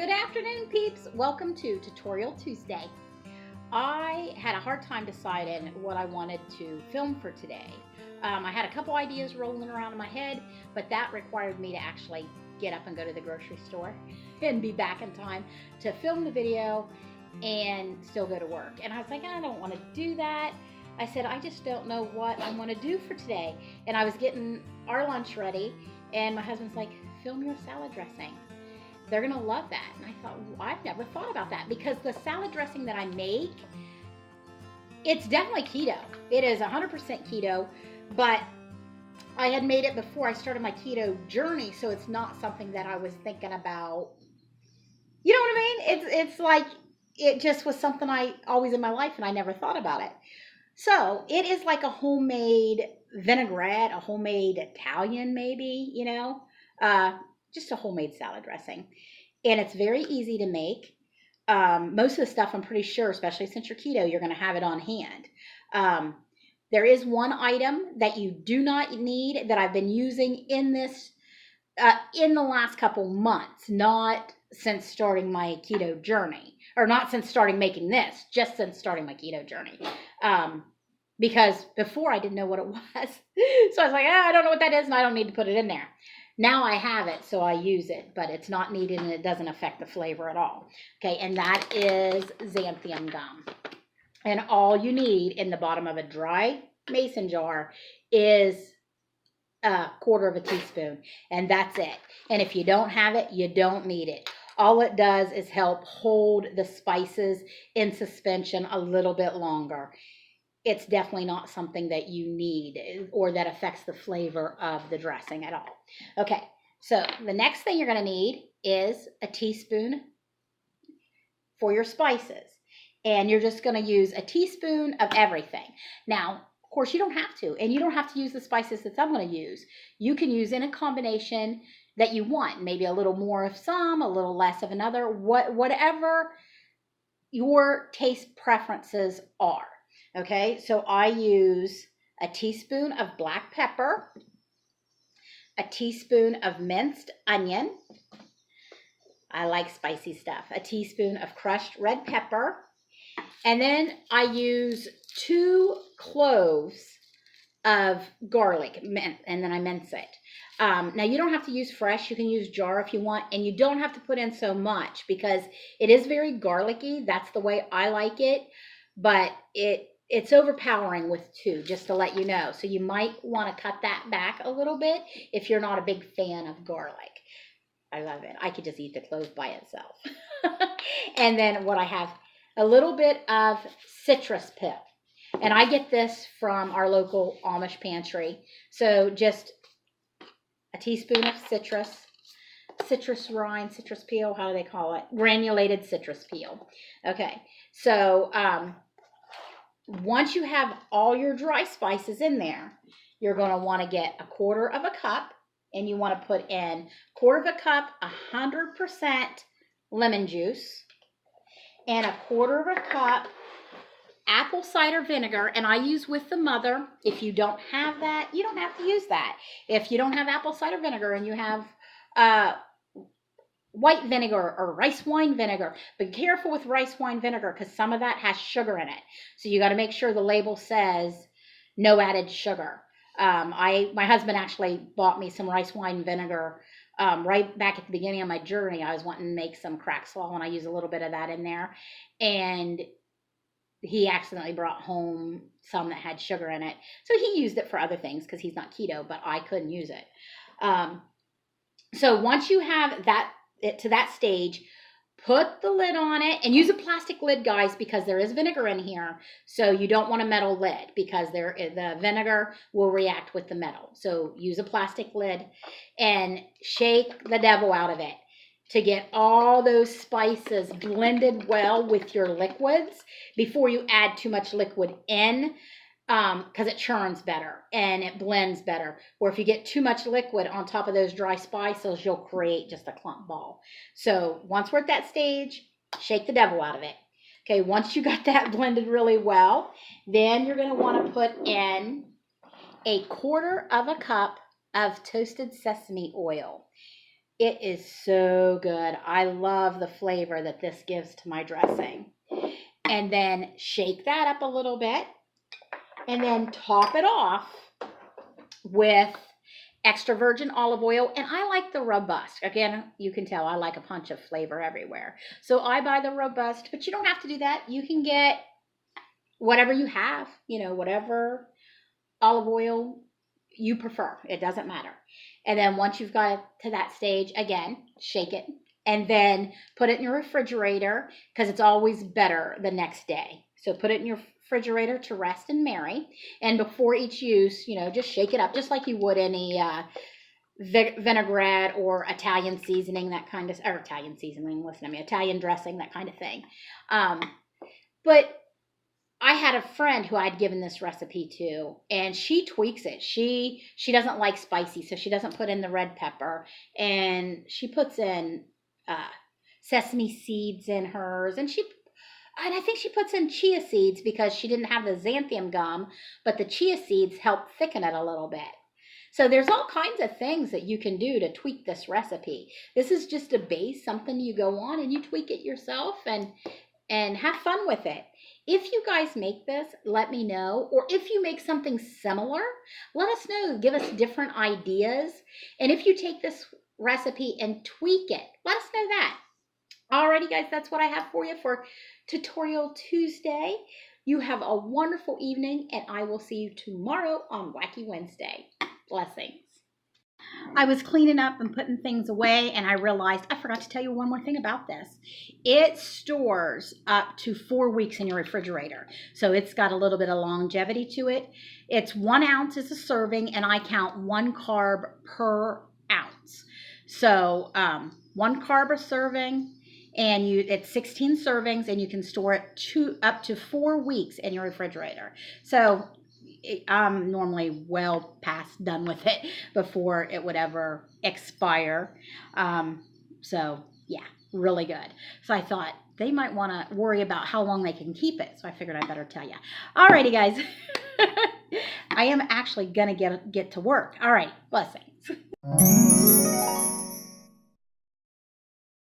Good afternoon, peeps. Welcome to Tutorial Tuesday. I had a hard time deciding what I wanted to film for today. I had a couple ideas rolling around in my head, but that required me to actually get up and go to the grocery store and be back in time to film the video and still go to work. And I was like, I don't want to do that. I said, I just don't know what I want to do for today. And I was getting our lunch ready, and my husband's like, film your salad dressing. They're going to love that. And I thought, well, I've never thought about that, because the salad dressing that I make, it's definitely keto. It is 100% keto, but I had made it before I started my keto journey, so it's not something that I was thinking about. You know what I mean? It's like, it just was something I always in my life, and I never thought about it. So it is like a homemade vinaigrette, a homemade Italian maybe, just a homemade salad dressing. And it's very easy to make. Most of the stuff, I'm pretty sure, especially since you're keto, you're going to have it on hand. There is one item that you do not need that I've been using in this in the last couple months, not since starting my keto journey, or not since starting making this, just since starting my keto journey. Because before I didn't know what it was. So I was like, I don't know what that is, and I don't need to put it in there. Now I have it, so I use it, but it's not needed and it doesn't affect the flavor at all. Okay, and that is xanthan gum. And all you need in the bottom of a dry mason jar is a quarter of a teaspoon, and that's it. And if you don't have it, you don't need it. All it does is help hold the spices in suspension a little bit longer. It's definitely not something that you need or that affects the flavor of the dressing at all. Okay, so the next thing you're going to need is a teaspoon for your spices. And you're just going to use a teaspoon of everything. Now, of course, you don't have to. And you don't have to use the spices that I'm going to use. You can use in a combination that you want. Maybe a little more of some, a little less of another, whatever your taste preferences are. Okay, so I use a teaspoon of black pepper, a teaspoon of minced onion. I like spicy stuff. A teaspoon of crushed red pepper. And then I use 2 cloves of garlic, and then I mince it. Now, you don't have to use fresh. You can use jar if you want, and you don't have to put in so much because it is very garlicky. That's the way I like it, but it's overpowering with 2, just to let you know. So you might want to cut that back a little bit if you're not a big fan of garlic. I love it. I could just eat the clove by itself. And then what I have, a little bit of citrus pip. And I get this from our local Amish pantry. So just a teaspoon of citrus rind, citrus peel, how do they call it? Granulated citrus peel. Okay, so once you have all your dry spices in there, you're going to want to get a quarter of a cup, and you want to put in quarter of a cup 100% lemon juice, and a quarter of a cup apple cider vinegar, and I use with the mother. If you don't have that, you don't have to use that. If you don't have apple cider vinegar and you have white vinegar or rice wine vinegar, be careful with rice wine vinegar because some of that has sugar in it. So you got to make sure the label says no added sugar. My husband actually bought me some rice wine vinegar right back at the beginning of my journey. I was wanting to make some crack slaw, and I use a little bit of that in there. And he accidentally brought home some that had sugar in it. So he used it for other things because he's not keto, but I couldn't use it. So once you have it to that stage, put the lid on it, and use a plastic lid, guys, because there is vinegar in here. So you don't want a metal lid because the vinegar will react with the metal. So use a plastic lid and shake the devil out of it to get all those spices blended well with your liquids before you add too much liquid in, because it churns better and it blends better. Or if you get too much liquid on top of those dry spices, you'll create just a clump ball. So once we're at that stage, shake the devil out of it. Okay, once you got that blended really well, then you're going to want to put in a quarter of a cup of toasted sesame oil. It is so good. I love the flavor that this gives to my dressing. And then shake that up a little bit and then top it off with extra virgin olive oil. And I like the robust. Again, you can tell I like a punch of flavor everywhere. So I buy the robust, but you don't have to do that. You can get whatever you have, whatever olive oil you prefer. It doesn't matter. And then once you've got it to that stage, again, shake it and then put it in your refrigerator because it's always better the next day. So put it in your refrigerator to rest and marry. And before each use, just shake it up just like you would any vinaigrette or Italian seasoning, Italian dressing, that kind of thing. But I had a friend who I'd given this recipe to, and she tweaks it. She doesn't like spicy, so she doesn't put in the red pepper, and she puts in sesame seeds in hers, and I think she puts in chia seeds because she didn't have the xanthan gum, but the chia seeds help thicken it a little bit. So there's all kinds of things that you can do to tweak this recipe. This is just a base, something you go on and you tweak it yourself and have fun with it. If you guys make this, let me know. Or if you make something similar, let us know. Give us different ideas. And if you take this recipe and tweak it, let us know that. Alrighty, guys, that's what I have for you for Tutorial Tuesday. You have a wonderful evening, and I will see you tomorrow on Wacky Wednesday. Blessings. I was cleaning up and putting things away, and I realized I forgot to tell you one more thing about this. It stores up to 4 weeks in your refrigerator, so it's got a little bit of longevity to it. It's 1 ounce is a serving, and I count 1 carb per ounce. So 1 carb a serving, and it's 16 servings, and you can store it up to 4 weeks in your refrigerator. So I'm normally well past done with it before it would ever expire. So yeah, really good. So I thought they might want to worry about how long they can keep it. So I figured I better tell you. Alrighty, guys. I am actually going to get to work. All right. Blessings.